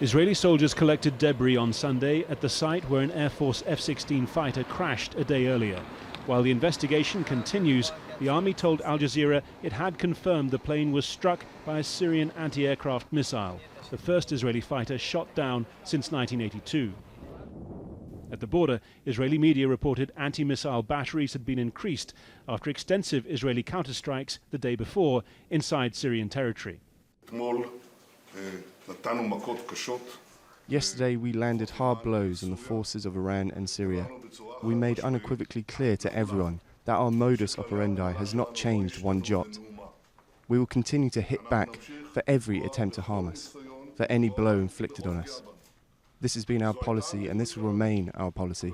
Israeli soldiers collected debris on Sunday at the site where an Air Force F-16 fighter crashed a day earlier. While the investigation continues, the army told Al Jazeera it had confirmed the plane was struck by a Syrian anti-aircraft missile, the first Israeli fighter shot down since 1982. At the border, Israeli media reported anti-missile batteries had been increased after extensive Israeli counterstrikes the day before inside Syrian territory. Yesterday we landed hard blows on the forces of Iran and Syria. We made unequivocally clear to everyone that our modus operandi has not changed one jot. We will continue to hit back for every attempt to harm us, for any blow inflicted on us. This has been our policy and this will remain our policy.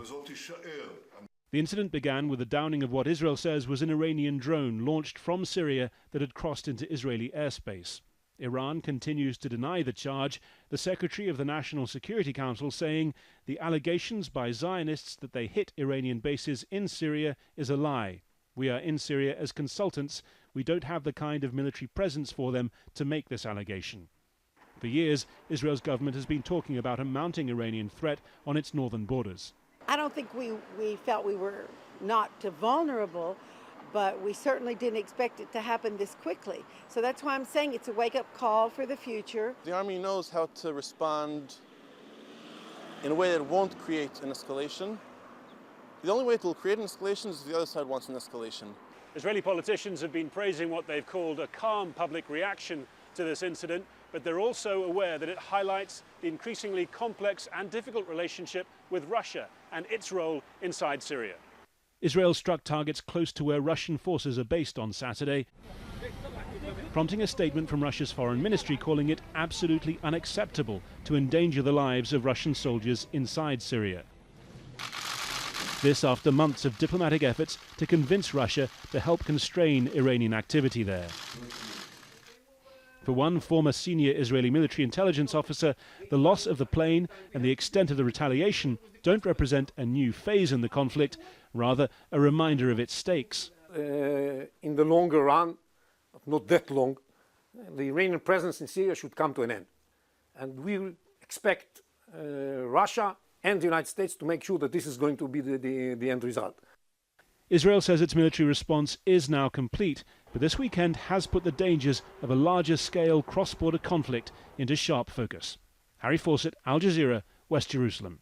The incident began with the downing of what Israel says was an Iranian drone launched from Syria that had crossed into Israeli airspace. Iran continues to deny the charge, the Secretary of the National Security Council saying the allegations by Zionists that they hit Iranian bases in Syria is a lie. We are in Syria as consultants. We don't have the kind of military presence for them to make this allegation. For years, Israel's government has been talking about a mounting Iranian threat on its northern borders. I don't think we felt we were not vulnerable, but we certainly didn't expect it to happen this quickly. So that's why I'm saying it's a wake-up call for the future. The Army knows how to respond in a way that won't create an escalation. The only way it will create an escalation is if the other side wants an escalation. Israeli politicians have been praising what they've called a calm public reaction to this incident, but they're also aware that it highlights the increasingly complex and difficult relationship with Russia and its role inside Syria. Israel struck targets close to where Russian forces are based on Saturday, prompting a statement from Russia's foreign ministry calling it absolutely unacceptable to endanger the lives of Russian soldiers inside Syria. This after months of diplomatic efforts to convince Russia to help constrain Iranian activity there. For one former senior Israeli military intelligence officer, the loss of the plane and the extent of the retaliation don't represent a new phase in the conflict, rather a reminder of its stakes. In the longer run, not that long, the Iranian presence in Syria should come to an end. And we expect Russia and the United States to make sure that this is going to be the end result. Israel says its military response is now complete, but this weekend has put the dangers of a larger-scale cross-border conflict into sharp focus. Harry Fawcett, Al Jazeera, West Jerusalem.